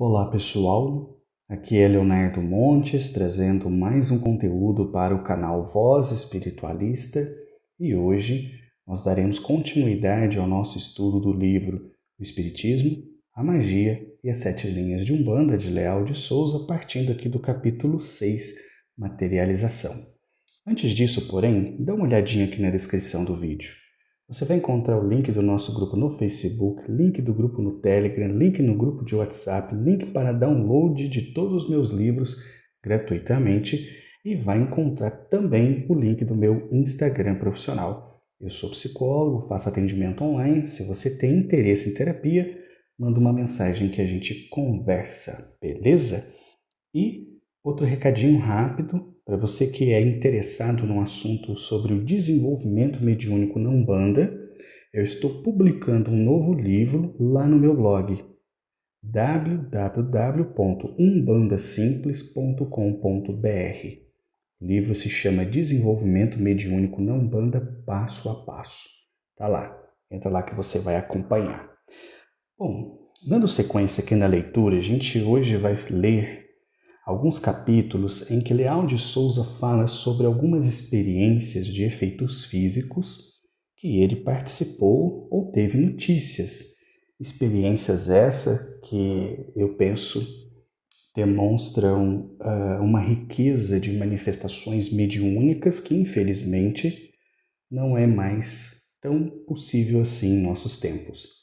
Olá pessoal, aqui é Leonardo Montes trazendo mais um conteúdo para o canal Voz Espiritualista e hoje nós daremos continuidade ao nosso estudo do livro O Espiritismo, a Magia e as Sete Linhas de Umbanda de Leal de Souza, partindo aqui do capítulo 6, Materialização. Antes disso, porém, dá uma olhadinha aqui na descrição do vídeo. Você vai encontrar o link do nosso grupo no Facebook, link do grupo no Telegram, link no grupo de WhatsApp, link para download de todos os meus livros gratuitamente e vai encontrar também o link do meu Instagram profissional. Eu sou psicólogo, faço atendimento online. Se você tem interesse em terapia, manda uma mensagem que a gente conversa, beleza? E outro recadinho rápido. Para você que é interessado num assunto sobre o desenvolvimento mediúnico na Umbanda, eu estou publicando um novo livro lá no meu blog www.umbandasimples.com.br. O livro se chama Desenvolvimento Mediúnico na Umbanda Passo a Passo. Tá lá, entra lá que você vai acompanhar. Bom, dando sequência aqui na leitura, a gente hoje vai ler alguns capítulos em que Leal de Souza fala sobre algumas experiências de efeitos físicos que ele participou ou teve notícias. Experiências essas que eu penso demonstram uma riqueza de manifestações mediúnicas que infelizmente não é mais tão possível assim em nossos tempos.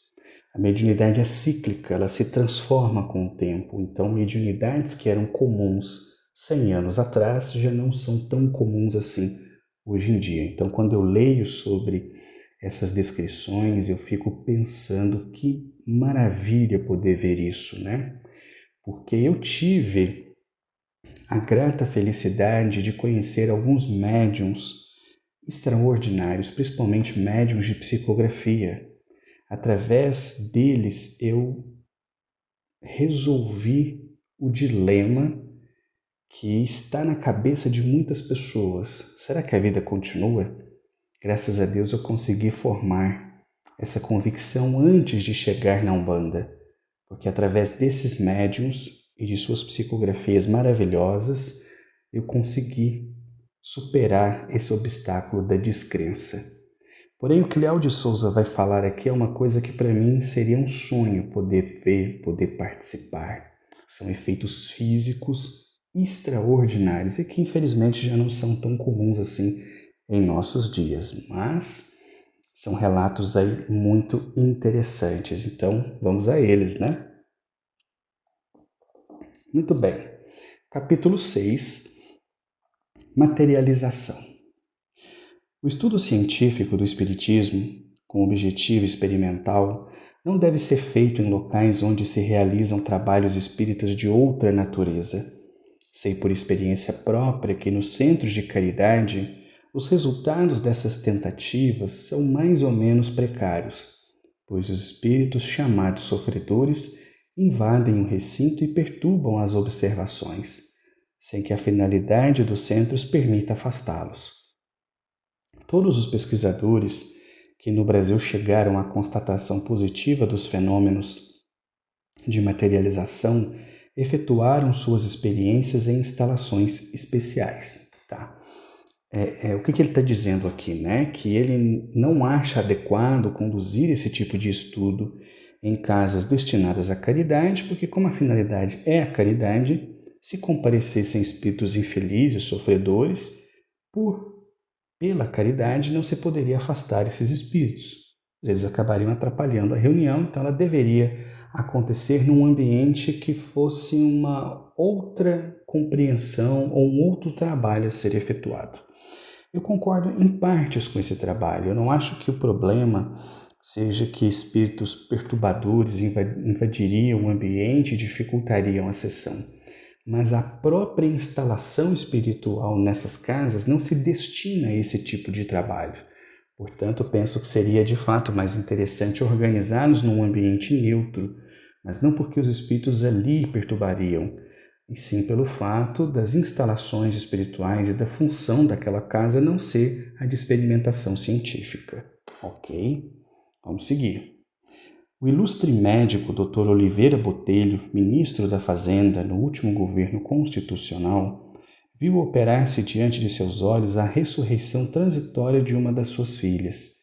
A mediunidade é cíclica, ela se transforma com o tempo. Então, mediunidades que eram comuns 100 anos atrás já não são tão comuns assim hoje em dia. Então, quando eu leio sobre essas descrições, eu fico pensando que maravilha poder ver isso, né? Porque eu tive a grata felicidade de conhecer alguns médiuns extraordinários, principalmente médiuns de psicografia. Através deles eu resolvi o dilema que está na cabeça de muitas pessoas. Será que a vida continua? Graças a Deus eu consegui formar essa convicção antes de chegar na Umbanda, porque através desses médiuns e de suas psicografias maravilhosas eu consegui superar esse obstáculo da descrença. Porém, o que Leal de Souza vai falar aqui é uma coisa que para mim seria um sonho poder ver, poder participar. São efeitos físicos extraordinários e que infelizmente já não são tão comuns assim em nossos dias, mas são relatos aí muito interessantes. Então, vamos a eles, né? Muito bem. Capítulo 6, Materialização. O estudo científico do espiritismo, com objetivo experimental, não deve ser feito em locais onde se realizam trabalhos espíritas de outra natureza. Sei por experiência própria que nos centros de caridade, os resultados dessas tentativas são mais ou menos precários, pois os espíritos chamados sofredores invadem o recinto e perturbam as observações, sem que a finalidade dos centros permita afastá-los. Todos os pesquisadores que no Brasil chegaram à constatação positiva dos fenômenos de materialização efetuaram suas experiências em instalações especiais. Tá? O que ele está dizendo aqui? Né? Que ele não acha adequado conduzir esse tipo de estudo em casas destinadas à caridade, porque como a finalidade é a caridade, se comparecessem espíritos infelizes, sofredores, pela caridade não se poderia afastar esses espíritos. Eles acabariam atrapalhando a reunião, então ela deveria acontecer num ambiente que fosse uma outra compreensão ou um outro trabalho a ser efetuado. Eu concordo em partes com esse trabalho. Eu não acho que o problema seja que espíritos perturbadores invadiriam o ambiente e dificultariam a sessão. Mas a própria instalação espiritual nessas casas não se destina a esse tipo de trabalho. Portanto, penso que seria de fato mais interessante organizá-los num ambiente neutro, mas não porque os espíritos ali perturbariam, e sim pelo fato das instalações espirituais e da função daquela casa não ser a de experimentação científica. Ok? Vamos seguir. O ilustre médico Dr. Oliveira Botelho, ministro da Fazenda no último governo constitucional, viu operar-se diante de seus olhos a ressurreição transitória de uma das suas filhas,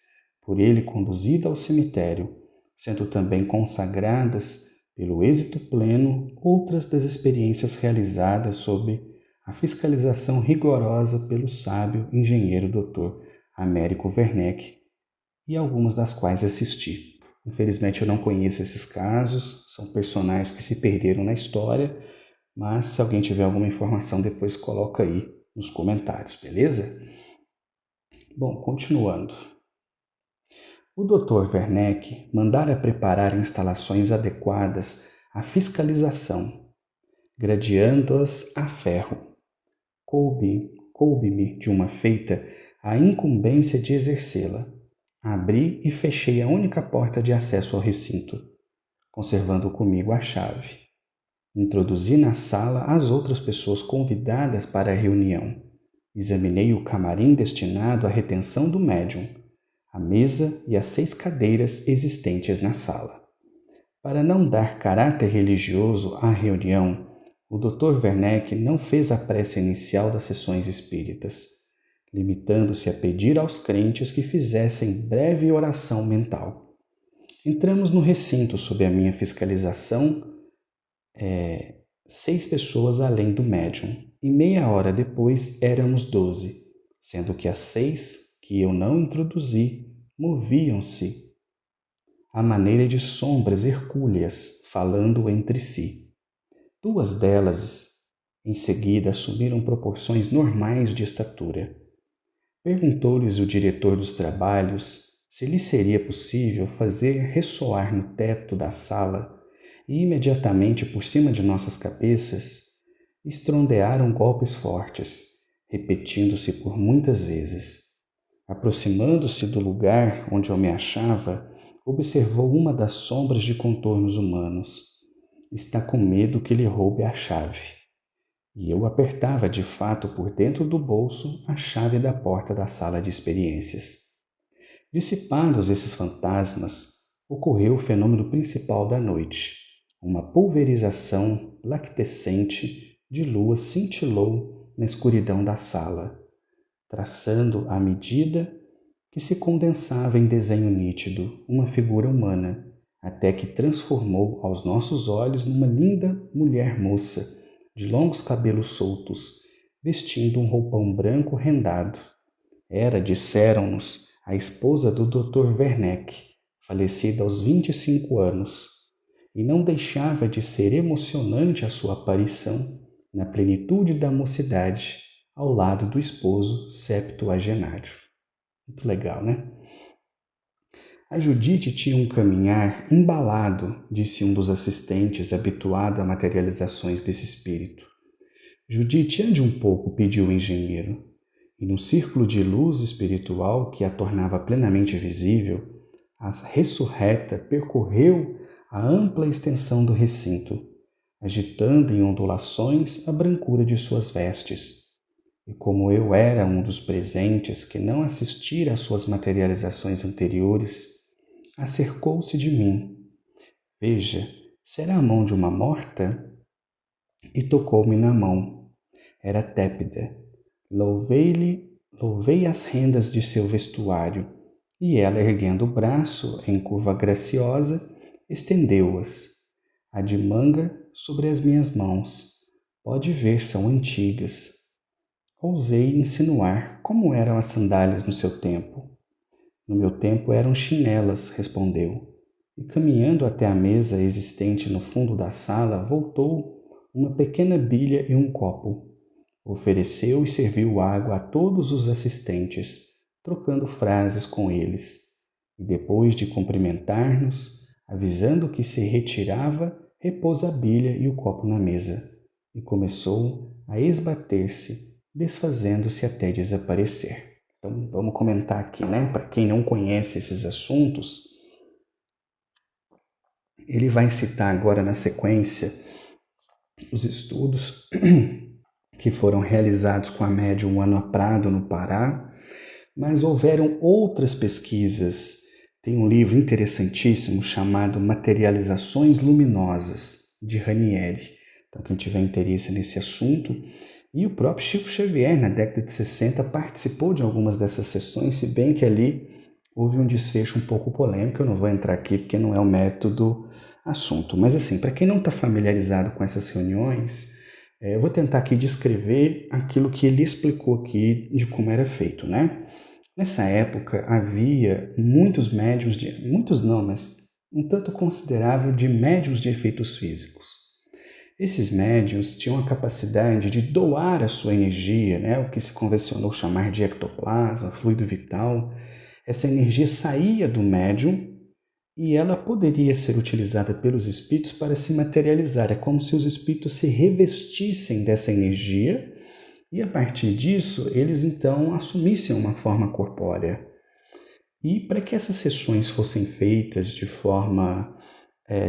por ele conduzida ao cemitério, sendo também consagradas, pelo êxito pleno, outras das experiências realizadas sob a fiscalização rigorosa pelo sábio engenheiro Dr. Américo Werneck, e algumas das quais assisti. Infelizmente eu não conheço esses casos, são personagens que se perderam na história, mas se alguém tiver alguma informação depois coloca aí nos comentários, beleza? Bom, continuando. O Dr. Werneck mandara preparar instalações adequadas à fiscalização, gradeando-as a ferro. Coube-me de uma feita a incumbência de exercê-la. Abri e fechei a única porta de acesso ao recinto, conservando comigo a chave. Introduzi na sala as outras pessoas convidadas para a reunião. Examinei o camarim destinado à retenção do médium, a mesa e as 6 cadeiras existentes na sala. Para não dar caráter religioso à reunião, o Dr. Werneck não fez a prece inicial das sessões espíritas, limitando-se a pedir aos crentes que fizessem breve oração mental. Entramos no recinto sob a minha fiscalização, 6 pessoas além do médium, e meia hora depois éramos 12, sendo que as 6 que eu não introduzi moviam-se à maneira de sombras hercúleas, falando entre si. 2 delas, em seguida, assumiram proporções normais de estatura. Perguntou-lhes o diretor dos trabalhos se lhe seria possível fazer ressoar no teto da sala e imediatamente por cima de nossas cabeças estrondearam golpes fortes, repetindo-se por muitas vezes. Aproximando-se do lugar onde eu me achava, observou uma das sombras de contornos humanos. Está com medo que lhe roube a chave. E eu apertava de fato por dentro do bolso a chave da porta da sala de experiências. Dissipados esses fantasmas, ocorreu o fenômeno principal da noite. Uma pulverização lactescente de lua cintilou na escuridão da sala, traçando à medida que se condensava em desenho nítido uma figura humana, até que transformou aos nossos olhos numa linda mulher moça, de longos cabelos soltos, vestindo um roupão branco rendado. Era, disseram-nos, a esposa do Dr. Werneck, falecida aos 25 anos, e não deixava de ser emocionante a sua aparição na plenitude da mocidade, ao lado do esposo septuagenário. Muito legal, né? A Judite tinha um caminhar embalado, disse um dos assistentes habituado a materializações desse espírito. Judite, ande um pouco, pediu o engenheiro, e no círculo de luz espiritual que a tornava plenamente visível, a ressurreta percorreu a ampla extensão do recinto, agitando em ondulações a brancura de suas vestes. E como eu era um dos presentes que não assistira às suas materializações anteriores, acercou-se de mim. Veja, será a mão de uma morta? E tocou-me na mão. Era tépida. Louvei as rendas de seu vestuário, e ela, erguendo o braço em curva graciosa, estendeu-as. A de manga sobre as minhas mãos. Pode ver, são antigas. Ousei insinuar como eram as sandálias no seu tempo. No meu tempo eram chinelas, respondeu, e caminhando até a mesa existente no fundo da sala, voltou uma pequena bilha e um copo. Ofereceu e serviu água a todos os assistentes, trocando frases com eles, e depois de cumprimentar-nos, avisando que se retirava, repôs a bilha e o copo na mesa, e começou a esbater-se, desfazendo-se até desaparecer. Então, vamos comentar aqui, né? Para quem não conhece esses assuntos, ele vai citar agora na sequência os estudos que foram realizados com a médium Ana Prado, no Pará, mas houveram outras pesquisas tem um livro interessantíssimo chamado Materializações Luminosas, de Ranieri. Então, quem tiver interesse nesse assunto. E o próprio Chico Xavier, na década de 60, participou de algumas dessas sessões, se bem que ali houve um desfecho um pouco polêmico. Eu não vou entrar aqui porque não é o mérito do assunto. Mas assim, para quem não está familiarizado com essas reuniões, eu vou tentar aqui descrever aquilo que ele explicou aqui de como era feito, né? Nessa época havia muitos médiuns, muitos não, mas um tanto considerável de médiuns de efeitos físicos. Esses médiuns tinham a capacidade de doar a sua energia, né? O que se convencionou chamar de ectoplasma, fluido vital. Essa energia saía do médium e ela poderia ser utilizada pelos espíritos para se materializar. É como se os espíritos se revestissem dessa energia e, a partir disso, eles então assumissem uma forma corpórea. E para que essas sessões fossem feitas de forma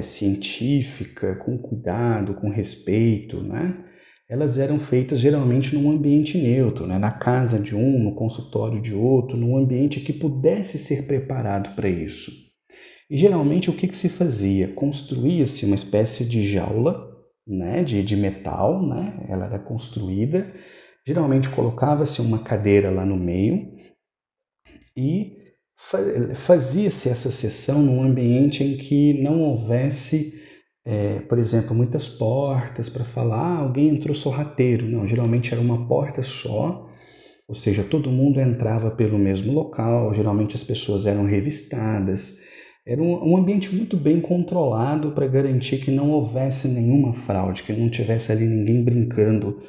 científica, com cuidado, com respeito, né? Elas eram feitas geralmente num ambiente neutro, né? Na casa de um, no consultório de outro, num ambiente que pudesse ser preparado para isso. E geralmente o que se fazia? Construía-se uma espécie de jaula, né? de metal, né? Ela era construída, geralmente colocava-se uma cadeira lá no meio e fazia-se essa sessão num ambiente em que não houvesse, por exemplo, muitas portas para falar, alguém entrou sorrateiro. Não, geralmente era uma porta só, ou seja, todo mundo entrava pelo mesmo local, geralmente as pessoas eram revistadas. Era um ambiente muito bem controlado para garantir que não houvesse nenhuma fraude, que não tivesse ali ninguém brincando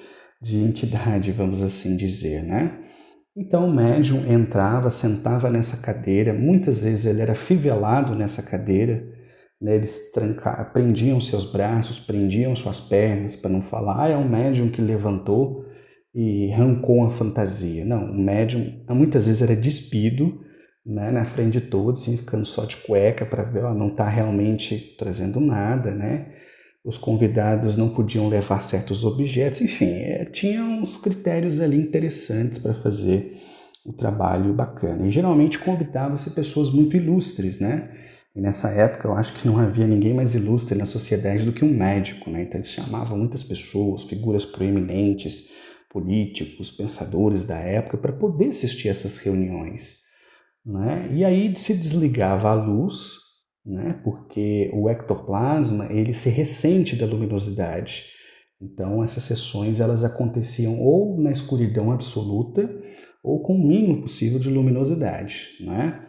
de entidade, vamos assim dizer, né? Então o médium entrava, sentava nessa cadeira, muitas vezes ele era fivelado nessa cadeira, né? Eles prendiam seus braços, prendiam suas pernas, para não falar, é um médium que levantou e arrancou a fantasia. Não, o médium muitas vezes era despido, né, na frente de todos, assim, ficando só de cueca para ver, ó, não está realmente trazendo nada, né? Os convidados não podiam levar certos objetos, enfim, tinha uns critérios ali interessantes para fazer o trabalho bacana. E geralmente convidava-se pessoas muito ilustres, né? E nessa época eu acho que não havia ninguém mais ilustre na sociedade do que um médico, né? Então eles chamavam muitas pessoas, figuras proeminentes, políticos, pensadores da época, para poder assistir a essas reuniões, né? E aí se desligava a luz, né? Porque o ectoplasma ele se ressente da luminosidade. Então essas sessões elas aconteciam ou na escuridão absoluta ou com o mínimo possível de luminosidade, né?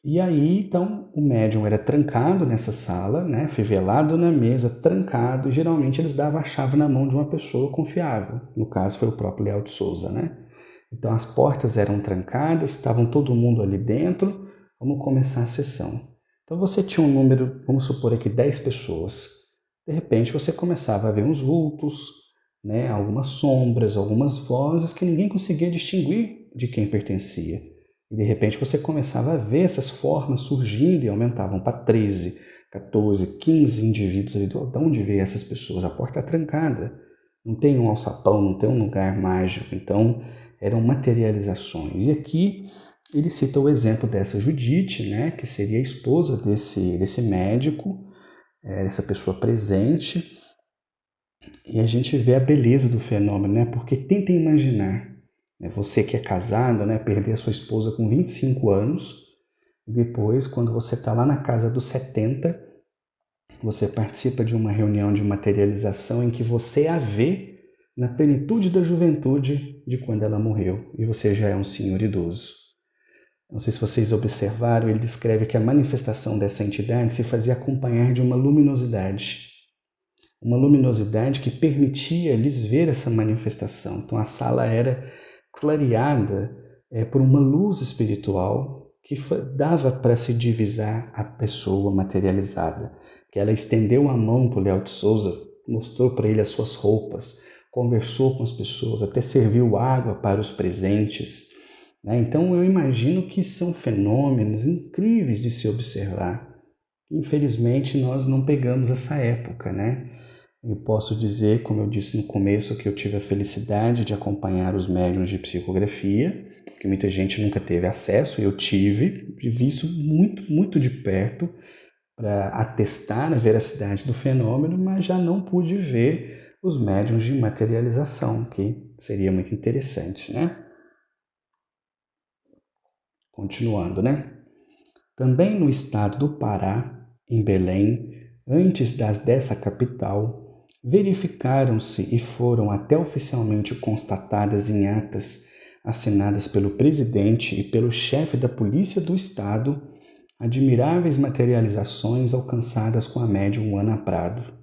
E aí então o médium era trancado nessa sala, né? Fivelado na mesa, trancado, e geralmente eles davam a chave na mão de uma pessoa confiável. No caso foi o próprio Léo de Souza, né? Então as portas eram trancadas, estavam todo mundo ali dentro, vamos começar a sessão. Então você tinha um número, vamos supor aqui 10 pessoas. De repente você começava a ver uns vultos, né, algumas sombras, algumas vozes que ninguém conseguia distinguir de quem pertencia. E de repente você começava a ver essas formas surgindo e aumentavam para 13, 14, 15 indivíduos ali. De onde veio essas pessoas? A porta é trancada, não tem um alçapão, não tem um lugar mágico. Então eram materializações. E aqui ele cita o exemplo dessa Judite, né, que seria a esposa desse médico, essa pessoa presente, e a gente vê a beleza do fenômeno, né, porque tenta imaginar, né, você que é casado, né, perder a sua esposa com 25 anos, e depois, quando você está lá na casa dos 70, você participa de uma reunião de materialização em que você a vê na plenitude da juventude de quando ela morreu, e você já é um senhor idoso. Não sei se vocês observaram, ele descreve que a manifestação dessa entidade se fazia acompanhar de uma luminosidade que permitia lhes ver essa manifestação. Então a sala era clareada por uma luz espiritual que dava para se divisar a pessoa materializada. Que ela estendeu a mão para o Léo de Souza, mostrou para ele as suas roupas, conversou com as pessoas, até serviu água para os presentes. Então eu imagino que são fenômenos incríveis de se observar. Infelizmente nós não pegamos essa época, né? Eu posso dizer, como eu disse no começo, que eu tive a felicidade de acompanhar os médiuns de psicografia, Porque muita gente nunca teve acesso, eu tive, vi isso muito, muito de perto para atestar a veracidade do fenômeno, mas já não pude ver os médiuns de materialização, que seria muito interessante, né? Continuando, né? Também no estado do Pará, em Belém, antes dessa capital, verificaram-se e foram até oficialmente constatadas em atas assinadas pelo presidente e pelo chefe da polícia do estado admiráveis materializações alcançadas com a médium Ana Prado.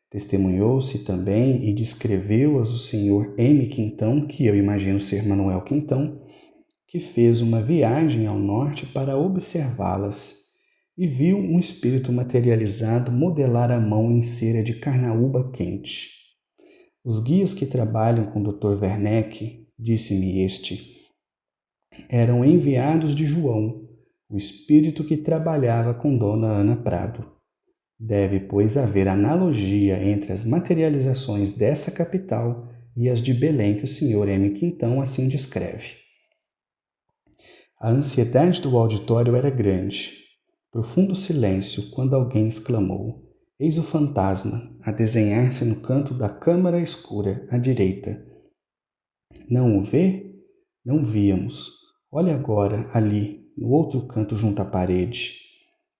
Testemunhou-se também e descreveu-as o senhor M. Quintão, que eu imagino ser Manuel Quintão, que fez uma viagem ao norte para observá-las e viu um espírito materializado modelar a mão em cera de carnaúba quente. Os guias que trabalham com o Dr. Werneck, disse-me este, eram enviados de João, o espírito que trabalhava com Dona Ana Prado. Deve, pois, haver analogia entre as materializações dessa capital e as de Belém que o Sr. M. Quintão assim descreve. A ansiedade do auditório era grande. Profundo silêncio quando alguém exclamou: "Eis o fantasma, a desenhar-se no canto da câmara escura, à direita." "Não o vê?" Não víamos. Olhe agora, ali, no outro canto junto à parede.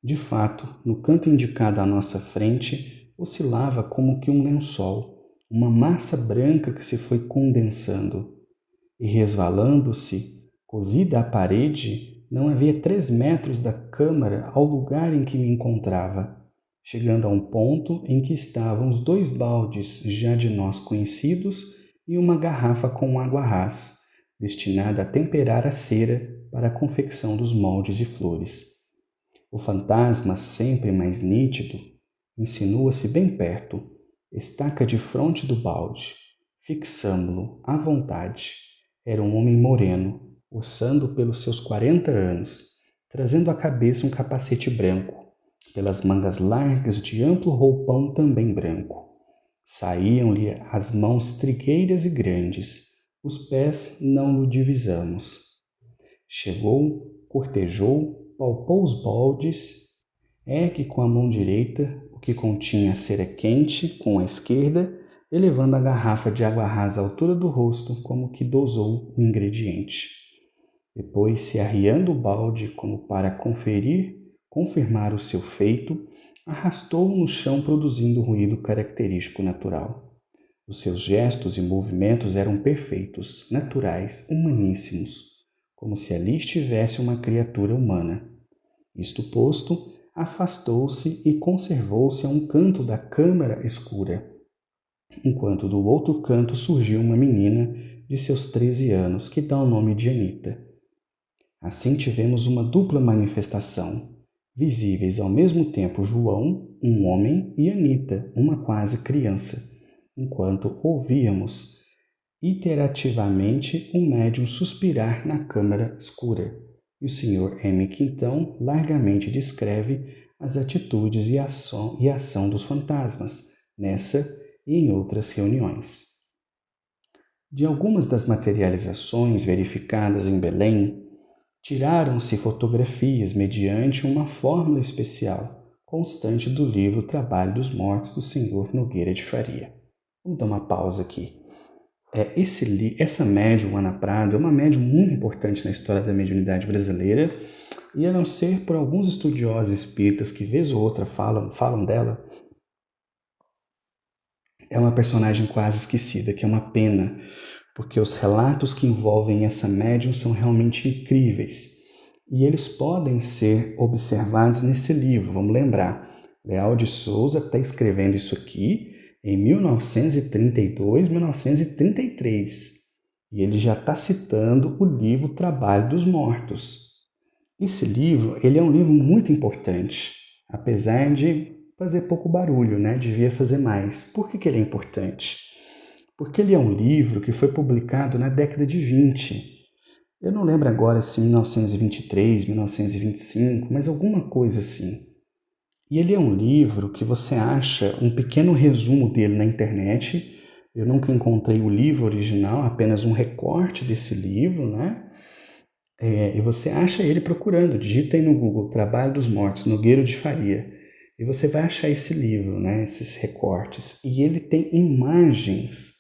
De fato, no canto indicado à nossa frente, oscilava como que um lençol, uma massa branca que se foi condensando. E resvalando-se, cosida à parede, não havia 3 metros da câmara ao lugar em que me encontrava, chegando a um ponto em que estavam os 2 baldes já de nós conhecidos e uma garrafa com água rás, destinada a temperar a cera para a confecção dos moldes e flores. O fantasma, sempre mais nítido, insinua-se bem perto, estaca de fronte do balde. Fixamo-lo à vontade. Era um homem moreno, orçando pelos seus 40 anos, trazendo à cabeça um capacete branco, pelas mangas largas de amplo roupão também branco. Saíam-lhe as mãos trigueiras e grandes, os pés não o divisamos. Chegou, cortejou, palpou os baldes, ergue com a mão direita o que continha a cera quente com a esquerda, elevando a garrafa de água rasa à altura do rosto, como que dosou o ingrediente. Depois, se arriando o balde como para confirmar o seu feito, arrastou-o no chão produzindo o ruído característico natural. Os seus gestos e movimentos eram perfeitos, naturais, humaníssimos, como se ali estivesse uma criatura humana. Isto posto, afastou-se e conservou-se a um canto da câmara escura, enquanto do outro canto surgiu uma menina de seus 13 anos, que dá o nome de Anita. Assim tivemos uma dupla manifestação, visíveis ao mesmo tempo João, um homem, e Anita, uma quase criança, enquanto ouvíamos iterativamente um médium suspirar na câmara escura, e o Sr. M. Quintão largamente descreve as atitudes e ação dos fantasmas, nessa e em outras reuniões. De algumas das materializações verificadas em Belém, tiraram-se fotografias mediante uma fórmula especial, constante do livro Trabalho dos Mortos do Sr. Nogueira de Faria. Vamos dar uma pausa aqui. Essa médium, Ana Prado, é uma médium muito importante na história da mediunidade brasileira, e a não ser por alguns estudiosos espíritas que vez ou outra falam dela, é uma personagem quase esquecida, que é uma pena, porque os relatos que envolvem essa médium são realmente incríveis, e eles podem ser observados nesse livro. Vamos lembrar, Leal de Souza está escrevendo isso aqui em 1932, 1933, e ele já está citando o livro Trabalho dos Mortos. Esse livro, ele é um livro muito importante, apesar de fazer pouco barulho, né? Devia fazer mais. Por que ele é importante? Porque ele é um livro que foi publicado na década de 20. Eu não lembro agora se 1923, 1925, mas alguma coisa assim. E ele é um livro que você acha um pequeno resumo dele na internet. Eu nunca encontrei o livro original, apenas um recorte desse livro, né? e você acha ele procurando, digita aí no Google, Trabalho dos Mortos, Nogueiro de Faria, e você vai achar esse livro, né, esses recortes, e ele tem imagens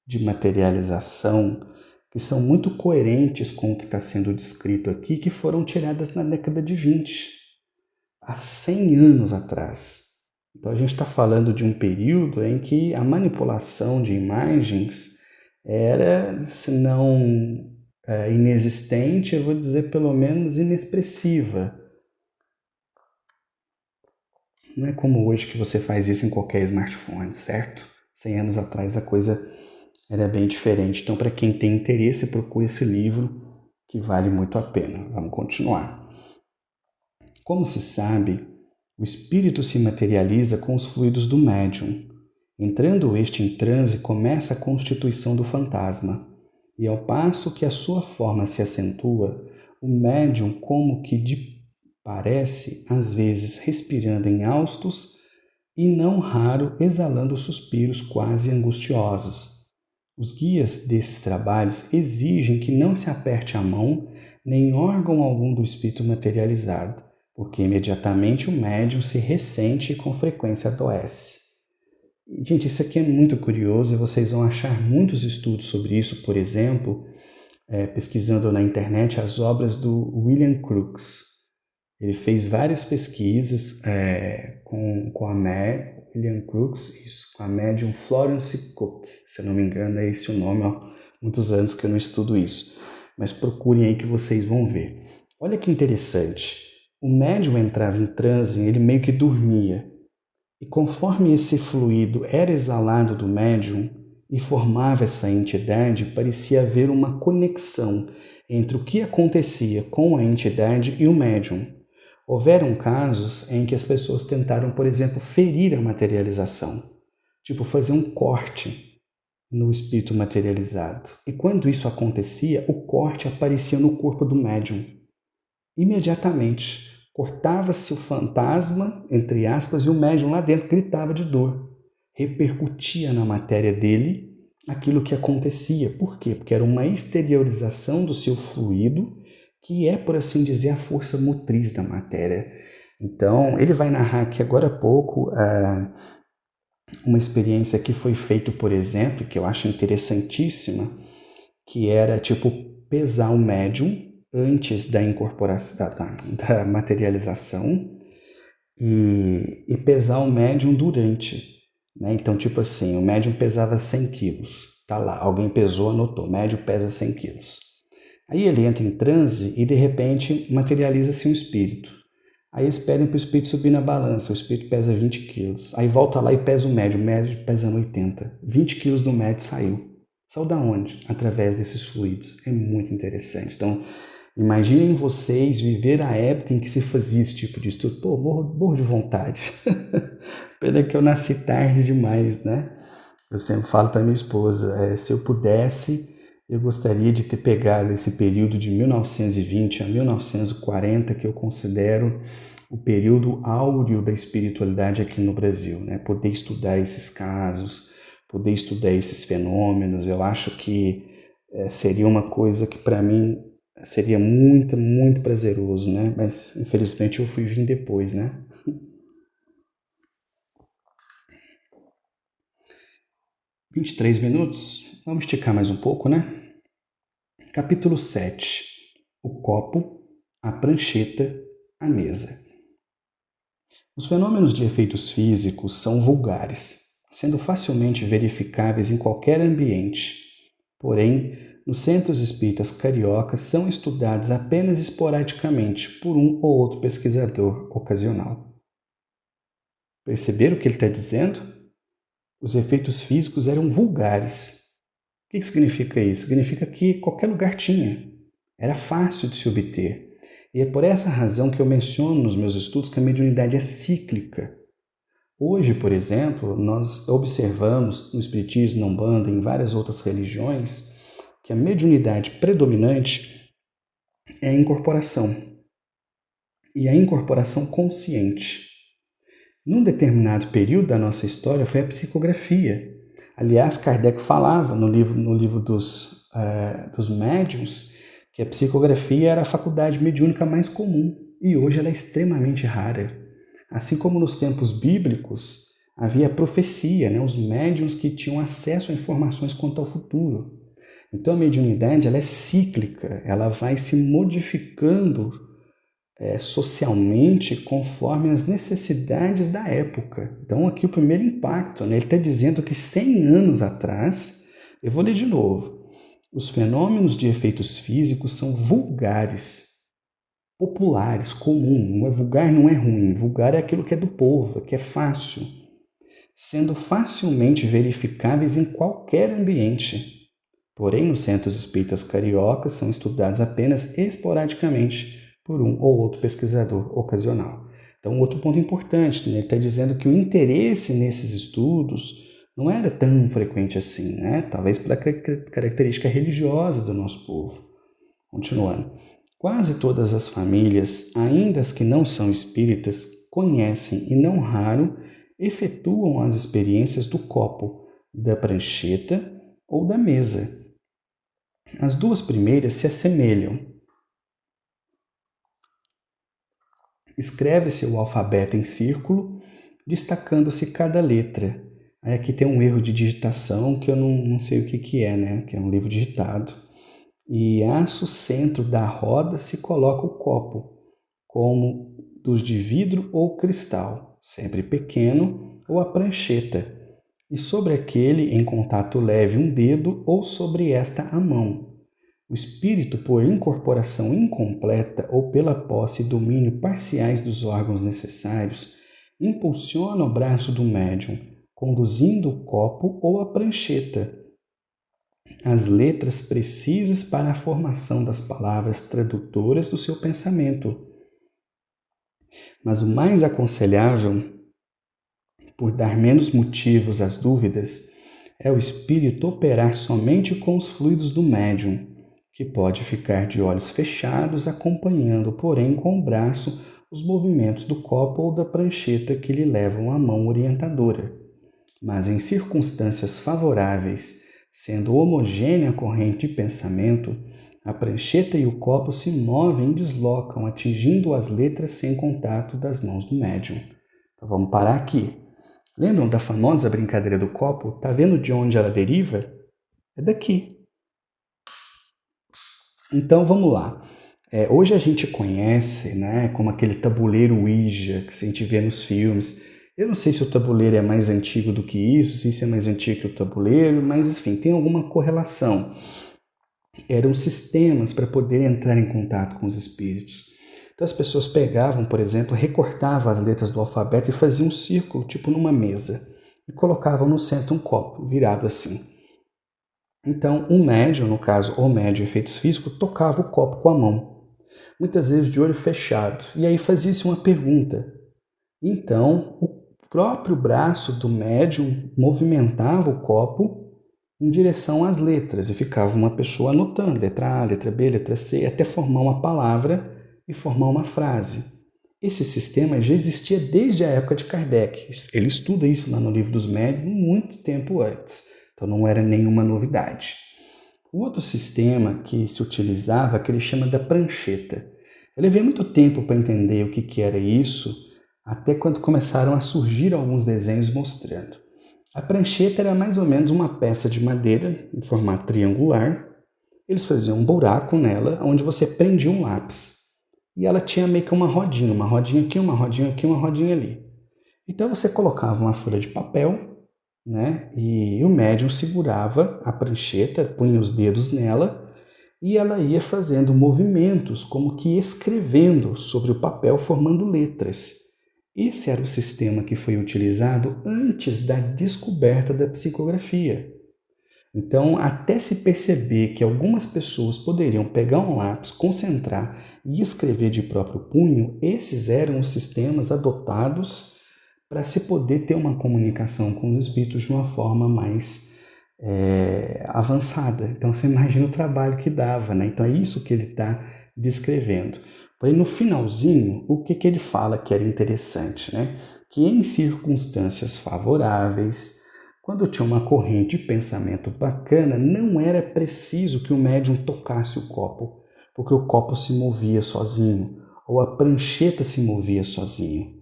de materialização que são muito coerentes com o que está sendo descrito aqui, que foram tiradas na década de 20, há 100 anos atrás. Então a gente está falando de um período em que a manipulação de imagens era, se não inexistente, eu vou dizer pelo menos inexpressiva. Não é como hoje que você faz isso em qualquer smartphone, certo? 100 anos atrás a coisa era bem diferente. Então, para quem tem interesse, procure esse livro que vale muito a pena. Vamos continuar. Como se sabe, o espírito se materializa com os fluidos do médium. Entrando este em transe, começa a constituição do fantasma. E ao passo que a sua forma se acentua, o médium como que parece, às vezes, respirando em haustos e, não raro, exalando suspiros quase angustiosos. Os guias desses trabalhos exigem que não se aperte a mão nem órgão algum do espírito materializado, porque imediatamente o médium se ressente e com frequência adoece. Gente, isso aqui é muito curioso e vocês vão achar muitos estudos sobre isso, por exemplo, pesquisando na internet as obras do William Crookes. Ele fez várias pesquisas com a William Crookes, isso, com a médium Florence Cook, se eu não me engano é esse o nome, há muitos anos que eu não estudo isso, mas procurem aí que vocês vão ver. Olha que interessante, o médium entrava em transe, ele meio que dormia, e conforme esse fluido era exalado do médium e formava essa entidade, parecia haver uma conexão entre o que acontecia com a entidade e o médium. Houveram casos em que as pessoas tentaram, por exemplo, ferir a materialização, tipo fazer um corte no espírito materializado. E quando isso acontecia, o corte aparecia no corpo do médium. Imediatamente, cortava-se o fantasma, entre aspas, e o médium lá dentro gritava de dor. Repercutia na matéria dele aquilo que acontecia. Por quê? Porque era uma exteriorização do seu fluido, que é, por assim dizer, a força motriz da matéria. Então, ele vai narrar aqui agora há pouco uma experiência que foi feita, por exemplo, que eu acho interessantíssima, que era tipo pesar o médium antes da incorporação, da materialização e pesar o médium durante. Né? Então, tipo assim, o médium pesava 100 quilos. Tá lá, alguém pesou, anotou, o médium pesa 100 quilos. Aí ele entra em transe e, de repente, materializa-se um espírito. Aí eles pedem para o espírito subir na balança, o espírito pesa 20 quilos. Aí volta lá e pesa o médium pesa 80. 20 quilos do médium saiu. Saiu da onde? Através desses fluidos. É muito interessante. Então, imaginem vocês viver a época em que se fazia esse tipo de estudo. Pô, morro de vontade. Pena que eu nasci tarde demais, né? Eu sempre falo para minha esposa, se eu pudesse, eu gostaria de ter pegado esse período de 1920 a 1940, que eu considero o período áureo da espiritualidade aqui no Brasil, né? Poder estudar esses casos, poder estudar esses fenômenos, eu acho que seria uma coisa que para mim seria muito, muito prazeroso, né? Mas infelizmente eu fui vir depois, né? – 23 minutos, vamos esticar mais um pouco, né? Capítulo 7. O copo, a prancheta, a mesa. Os fenômenos de efeitos físicos são vulgares, sendo facilmente verificáveis em qualquer ambiente. Porém, nos centros espíritas cariocas são estudados apenas esporadicamente por um ou outro pesquisador ocasional. Perceberam o que ele está dizendo? Os efeitos físicos eram vulgares. O que significa isso? Significa que qualquer lugar tinha. Era fácil de se obter. E é por essa razão que eu menciono nos meus estudos que a mediunidade é cíclica. Hoje, por exemplo, nós observamos no Espiritismo, na Umbanda e em várias outras religiões que a mediunidade predominante é a incorporação. E a incorporação consciente. Num determinado período da nossa história foi a psicografia. Aliás, Kardec falava no livro dos médiuns que a psicografia era a faculdade mediúnica mais comum e hoje ela é extremamente rara. Assim como nos tempos bíblicos havia a profecia, né? Os médiuns que tinham acesso a informações quanto ao futuro. Então a mediunidade ela é cíclica, ela vai se modificando socialmente conforme as necessidades da época. Então aqui o primeiro impacto, né? Ele está dizendo que 100 anos atrás, eu vou ler de novo, os fenômenos de efeitos físicos são vulgares, populares, comum. Não é vulgar, não é ruim. Vulgar é aquilo que é do povo, que é fácil, sendo facilmente verificáveis em qualquer ambiente. Porém, nos centros espíritas cariocas são estudados apenas esporadicamente por um ou outro pesquisador ocasional. Então, outro ponto importante, né? Ele está dizendo que o interesse nesses estudos não era tão frequente assim, né? Talvez pela característica religiosa do nosso povo. Continuando. Quase todas as famílias, ainda as que não são espíritas, conhecem e não raro efetuam as experiências do copo, da prancheta ou da mesa. As duas primeiras se assemelham. Escreve-se o alfabeto em círculo, destacando-se cada letra. Aí aqui tem um erro de digitação que eu não sei o que é, né? Que é um livro digitado. E aço centro da roda se coloca o copo, como dos de vidro ou cristal, sempre pequeno, ou a prancheta, e sobre aquele em contato leve um dedo ou sobre esta a mão. O espírito, por incorporação incompleta ou pela posse e domínio parciais dos órgãos necessários, impulsiona o braço do médium, conduzindo o copo ou a prancheta, as letras precisas para a formação das palavras tradutoras do seu pensamento. Mas o mais aconselhável, por dar menos motivos às dúvidas, é o espírito operar somente com os fluidos do médium, que pode ficar de olhos fechados, acompanhando, porém, com o braço os movimentos do copo ou da prancheta que lhe levam a mão orientadora. Mas em circunstâncias favoráveis, sendo homogênea a corrente de pensamento, a prancheta e o copo se movem e deslocam, atingindo as letras sem contato das mãos do médium. Então vamos parar aqui. Lembram da famosa brincadeira do copo? Tá vendo de onde ela deriva? É daqui. Então vamos lá. Hoje a gente conhece, né, como aquele tabuleiro Ouija que a gente vê nos filmes. Eu não sei se o tabuleiro é mais antigo do que isso, se é mais antigo que o tabuleiro, mas enfim, tem alguma correlação. Eram sistemas para poder entrar em contato com os espíritos. Então as pessoas pegavam, por exemplo, recortavam as letras do alfabeto e faziam um círculo, tipo numa mesa, e colocavam no centro um copo, virado assim. Então, um médium, no caso, o médium de efeitos físicos, tocava o copo com a mão, muitas vezes de olho fechado, e aí fazia-se uma pergunta. Então, o próprio braço do médium movimentava o copo em direção às letras, e ficava uma pessoa anotando, letra A, letra B, letra C, até formar uma palavra e formar uma frase. Esse sistema já existia desde a época de Kardec. Ele estuda isso lá no Livro dos Médiuns muito tempo antes. Então não era nenhuma novidade. O outro sistema que se utilizava, que ele chama da prancheta. Eu levei muito tempo para entender o que era isso, até quando começaram a surgir alguns desenhos mostrando. A prancheta era mais ou menos uma peça de madeira em formato triangular. Eles faziam um buraco nela, onde você prendia um lápis. E ela tinha meio que uma rodinha aqui, uma rodinha aqui, uma rodinha ali. Então você colocava uma folha de papel, né? E o médium segurava a prancheta, punha os dedos nela e ela ia fazendo movimentos, como que escrevendo sobre o papel, formando letras. Esse era o sistema que foi utilizado antes da descoberta da psicografia. Então, até se perceber que algumas pessoas poderiam pegar um lápis, concentrar e escrever de próprio punho, esses eram os sistemas adotados para se poder ter uma comunicação com os espíritos de uma forma mais avançada. Então você imagina o trabalho que dava, né? Então é isso que ele está descrevendo. Porém, no finalzinho, o que ele fala que era interessante, né? Que em circunstâncias favoráveis, quando tinha uma corrente de pensamento bacana, não era preciso que o médium tocasse o copo, porque o copo se movia sozinho, ou a prancheta se movia sozinho.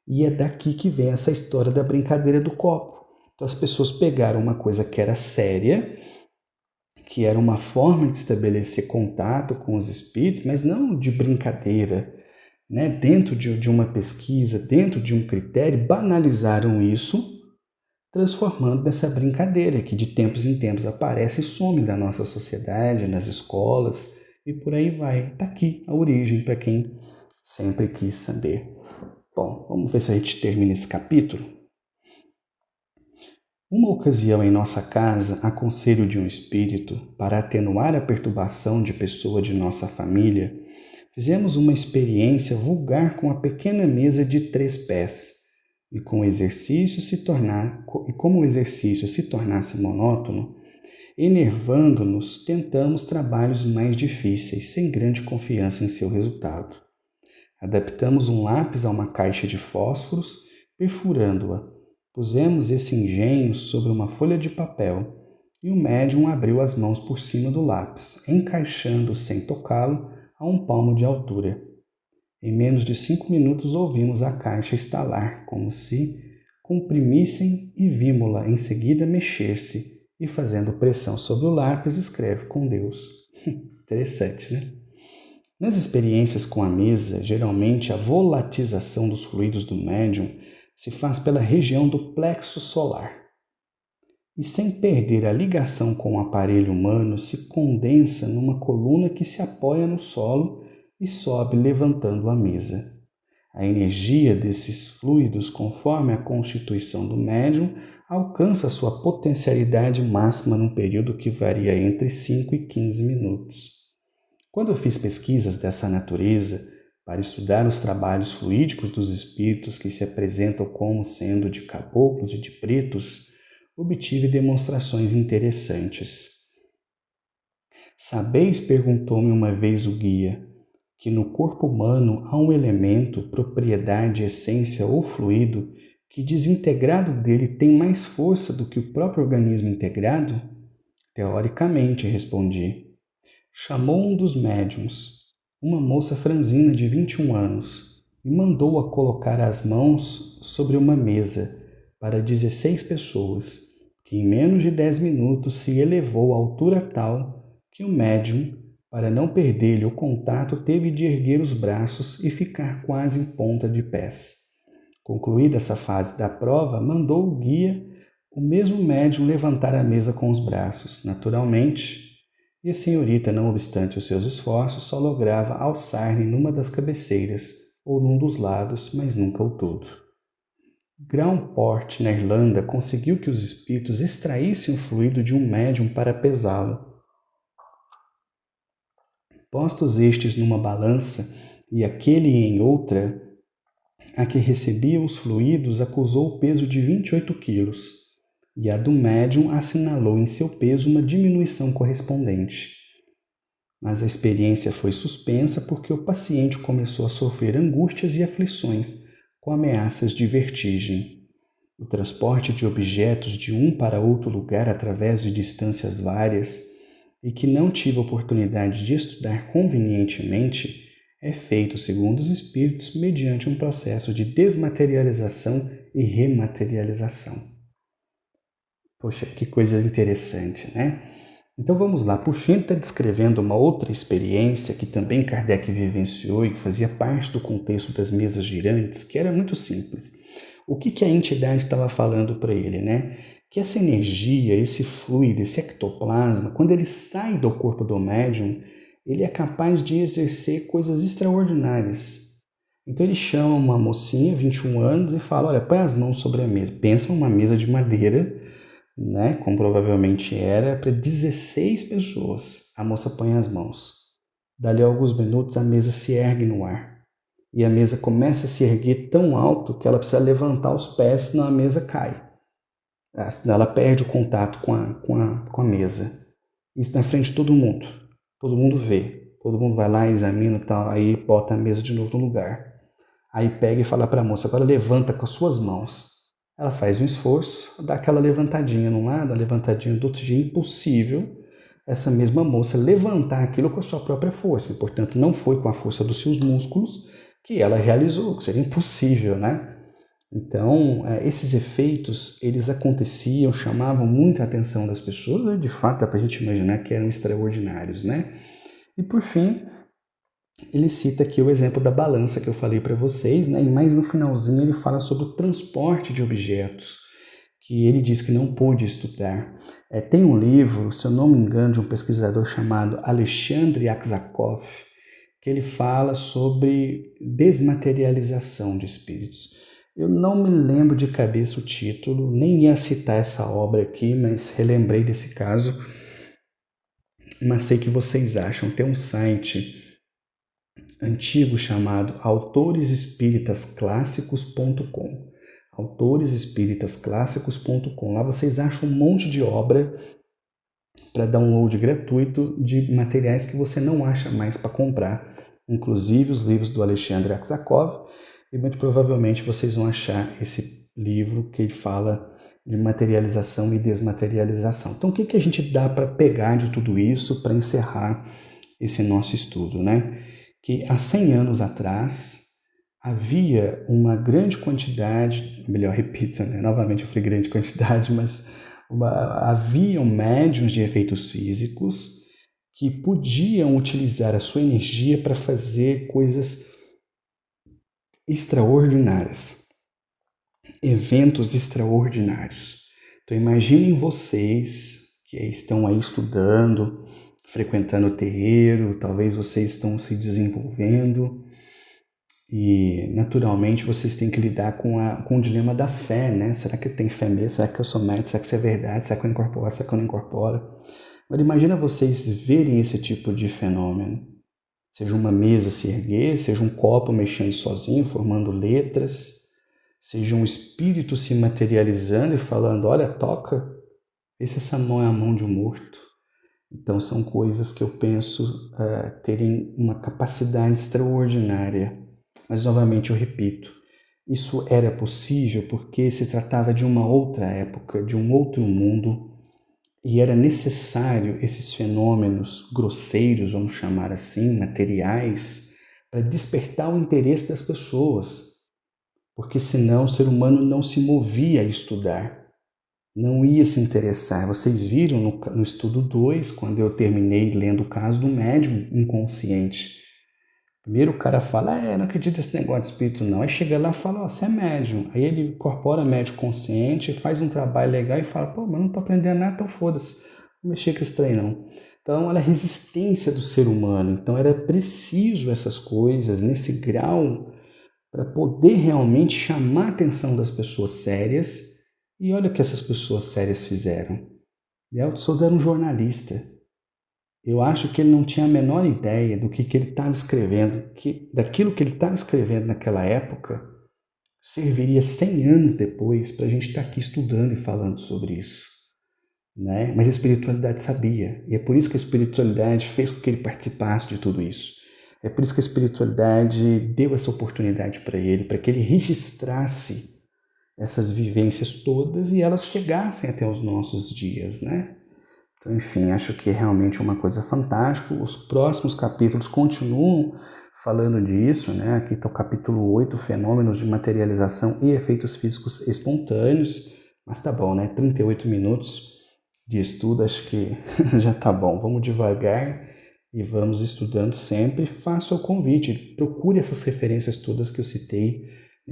E é daqui que vem essa história da brincadeira do copo. Então as pessoas pegaram uma coisa que era séria, que era uma forma de estabelecer contato com os espíritos, mas não de brincadeira, né? Dentro de uma pesquisa, dentro de um critério, banalizaram isso, transformando nessa brincadeira que de tempos em tempos aparece e some da nossa sociedade, nas escolas e por aí vai. Está aqui a origem para quem sempre quis saber. Bom, vamos ver se a gente termina esse capítulo. Uma ocasião em nossa casa, a conselho de um espírito, para atenuar a perturbação de pessoa de nossa família, fizemos uma experiência vulgar com a pequena mesa de 3 pés, e como o exercício se tornasse monótono, enervando-nos, tentamos trabalhos mais difíceis, sem grande confiança em seu resultado. Adaptamos um lápis a uma caixa de fósforos, perfurando-a. Pusemos esse engenho sobre uma folha de papel e o médium abriu as mãos por cima do lápis, encaixando sem tocá-lo a 1 palmo de altura. Em menos de 5 minutos ouvimos a caixa estalar, como se comprimissem, e vimos-la em seguida mexer-se e, fazendo pressão sobre o lápis, escreve com Deus. Interessante, né? Nas experiências com a mesa, geralmente a volatização dos fluidos do médium se faz pela região do plexo solar. E sem perder a ligação com o aparelho humano, se condensa numa coluna que se apoia no solo e sobe levantando a mesa. A energia desses fluidos, conforme a constituição do médium, alcança sua potencialidade máxima num período que varia entre 5 e 15 minutos. Quando eu fiz pesquisas dessa natureza, para estudar os trabalhos fluídicos dos espíritos que se apresentam como sendo de caboclos e de pretos, obtive demonstrações interessantes. Sabeis, perguntou-me uma vez o guia, que no corpo humano há um elemento, propriedade, essência ou fluido que desintegrado dele tem mais força do que o próprio organismo integrado? Teoricamente, respondi. Chamou um dos médiuns, uma moça franzina de 21 anos, e mandou-a colocar as mãos sobre uma mesa para 16 pessoas, que em menos de 10 minutos se elevou a altura tal que o médium, para não perder-lhe o contato, teve de erguer os braços e ficar quase em ponta de pés. Concluída essa fase da prova, mandou o guia, o mesmo médium, levantar a mesa com os braços, naturalmente, e a senhorita, não obstante os seus esforços, só lograva alçar-lhe numa das cabeceiras ou num dos lados, mas nunca o todo. Groundport, na Irlanda, conseguiu que os espíritos extraíssem o fluido de um médium para pesá-lo. Postos estes numa balança e aquele em outra, a que recebia os fluidos acusou o peso de 28 quilos, e a do médium assinalou em seu peso uma diminuição correspondente. Mas a experiência foi suspensa porque o paciente começou a sofrer angústias e aflições com ameaças de vertigem. O transporte de objetos de um para outro lugar através de distâncias várias, e que não tive oportunidade de estudar convenientemente, é feito, segundo os espíritos, mediante um processo de desmaterialização e rematerialização. Poxa, que coisa interessante, né? Então vamos lá. Por fim, está descrevendo uma outra experiência que também Kardec vivenciou e que fazia parte do contexto das mesas girantes, que era muito simples. O que a entidade estava falando para ele, né? Que essa energia, esse fluido, esse ectoplasma, quando ele sai do corpo do médium, ele é capaz de exercer coisas extraordinárias. Então ele chama uma mocinha, 21 anos, e fala, olha, põe as mãos sobre a mesa. Pensa numa mesa de madeira, né, como provavelmente era, para 16 pessoas. A moça põe as mãos. Dali a alguns minutos a mesa se ergue no ar. E a mesa começa a se erguer tão alto que ela precisa levantar os pés, senão a mesa cai. Senão ela perde o contato com a mesa. Isso na frente de todo mundo. Todo mundo vê. Todo mundo vai lá, examina e tal, aí bota a mesa de novo no lugar. Aí pega e fala para a moça, agora levanta com as suas mãos. Ela faz um esforço, dá aquela levantadinha num lado, a levantadinha do outro, é impossível, essa mesma moça levantar aquilo com a sua própria força. E, portanto, não foi com a força dos seus músculos que ela realizou, que seria impossível, né? Então, esses efeitos, eles aconteciam, chamavam muita atenção das pessoas, e de fato dá para a gente imaginar que eram extraordinários, né? E por fim, ele cita aqui o exemplo da balança que eu falei para vocês, né? E mais no finalzinho ele fala sobre o transporte de objetos, que ele diz que não pôde estudar. Tem um livro, se eu não me engano, de um pesquisador chamado Alexandre Aksakov, que ele fala sobre desmaterialização de espíritos. Eu não me lembro de cabeça o título, nem ia citar essa obra aqui, mas relembrei desse caso. Mas sei que vocês acham. Tem um site antigo chamado autoresespiritasclassicos.com. autoresespiritasclassicos.com. Lá vocês acham um monte de obra para download gratuito de materiais que você não acha mais para comprar, inclusive os livros do Alexandre Aksakov, e muito provavelmente vocês vão achar esse livro que fala de materialização e desmaterialização. Então, o que a gente dá para pegar de tudo isso para encerrar esse nosso estudo, né? Que há 100 anos atrás havia uma grande quantidade, melhor repito, né? Novamente eu falei grande quantidade, mas haviam médiuns de efeitos físicos que podiam utilizar a sua energia para fazer coisas extraordinárias, eventos extraordinários. Então imaginem vocês que estão aí estudando, frequentando o terreiro, talvez vocês estão se desenvolvendo e naturalmente vocês têm que lidar com o dilema da fé, né? Será que eu tenho fé mesmo? Será que eu sou médico? Será que isso é verdade? Será que eu incorporo? Será que eu não incorporo? Agora imagina vocês verem esse tipo de fenômeno. Seja uma mesa se erguer, seja um copo mexendo sozinho, formando letras, seja um espírito se materializando e falando, olha, toca, vê se essa mão é a mão de um morto. Então são coisas que eu penso terem uma capacidade extraordinária. Mas novamente eu repito, isso era possível porque se tratava de uma outra época, de um outro mundo, e era necessário esses fenômenos grosseiros, vamos chamar assim, materiais, para despertar o interesse das pessoas. Porque senão o ser humano não se movia a estudar, não ia se interessar. Vocês viram no estudo 2, quando eu terminei lendo o caso do médium inconsciente. Primeiro o cara fala, não acredito nesse negócio de espírito não. Aí chega lá e fala, você é médium. Aí ele incorpora médium consciente, faz um trabalho legal e fala, mas não tô aprendendo nada, então foda-se. Não mexer com esse trem não. Então era a resistência do ser humano. Então era preciso essas coisas nesse grau para poder realmente chamar a atenção das pessoas sérias. E olha o que essas pessoas sérias fizeram. Nelson Souza era um jornalista. Eu acho que ele não tinha a menor ideia do que ele estava escrevendo, que daquilo que ele estava escrevendo naquela época serviria 100 anos depois para a gente estar aqui estudando e falando sobre isso. Né? Mas a espiritualidade sabia, e é por isso que a espiritualidade fez com que ele participasse de tudo isso. É por isso que a espiritualidade deu essa oportunidade para ele, para que ele registrasse essas vivências todas e elas chegassem até os nossos dias, né? Então, enfim, acho que é realmente uma coisa fantástica. Os próximos capítulos continuam falando disso, né? Aqui está o capítulo 8, Fenômenos de Materialização e Efeitos Físicos Espontâneos. Mas tá bom, né? 38 minutos de estudo, acho que já tá bom. Vamos devagar e vamos estudando sempre. Faça o convite, procure essas referências todas que eu citei.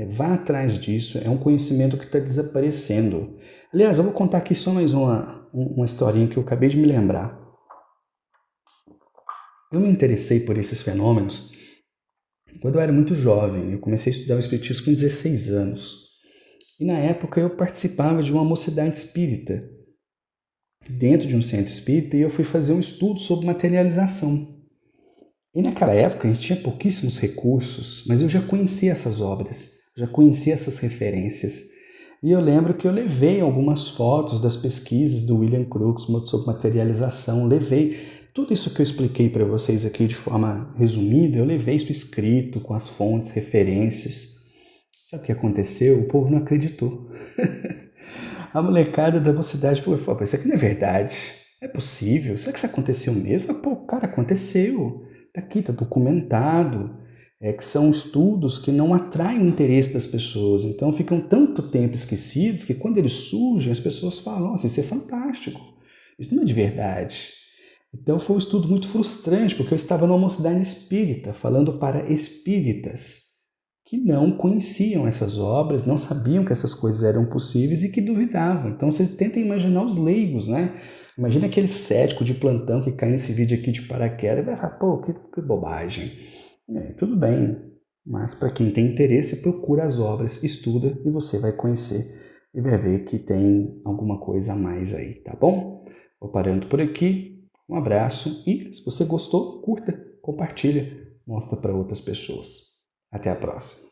Vá atrás disso, é um conhecimento que está desaparecendo. Aliás, eu vou contar aqui só mais uma historinha que eu acabei de me lembrar. Eu me interessei por esses fenômenos quando eu era muito jovem. Eu comecei a estudar o espiritismo com 16 anos. E na época eu participava de uma mocidade espírita, dentro de um centro espírita, e eu fui fazer um estudo sobre materialização. E naquela época a gente tinha pouquíssimos recursos, mas eu já conhecia essas obras, já conhecia essas referências. E eu lembro que eu levei algumas fotos das pesquisas do William Crookes sobre materialização, levei tudo isso que eu expliquei para vocês aqui de forma resumida, eu levei isso escrito, com as fontes, referências. Sabe o que aconteceu? O povo não acreditou. A molecada da mocidade falou, isso aqui não é verdade. É possível? Será que isso aconteceu mesmo? Pô, cara, aconteceu. Tá aqui, tá documentado. É que são estudos que não atraem o interesse das pessoas. Então ficam tanto tempo esquecidos que quando eles surgem, as pessoas falam, nossa, isso é fantástico. Isso não é de verdade. Então foi um estudo muito frustrante, porque eu estava numa mocidade espírita, falando para espíritas que não conheciam essas obras, não sabiam que essas coisas eram possíveis e que duvidavam. Então vocês tentem imaginar os leigos, né? Imagina aquele cético de plantão que cai nesse vídeo aqui de paraquedas e vai falar, pô, que bobagem. Tudo bem, mas para quem tem interesse, procura as obras, estuda e você vai conhecer e vai ver que tem alguma coisa a mais aí, tá bom? Vou parando por aqui, um abraço e se você gostou, curta, compartilha, mostra para outras pessoas. Até a próxima.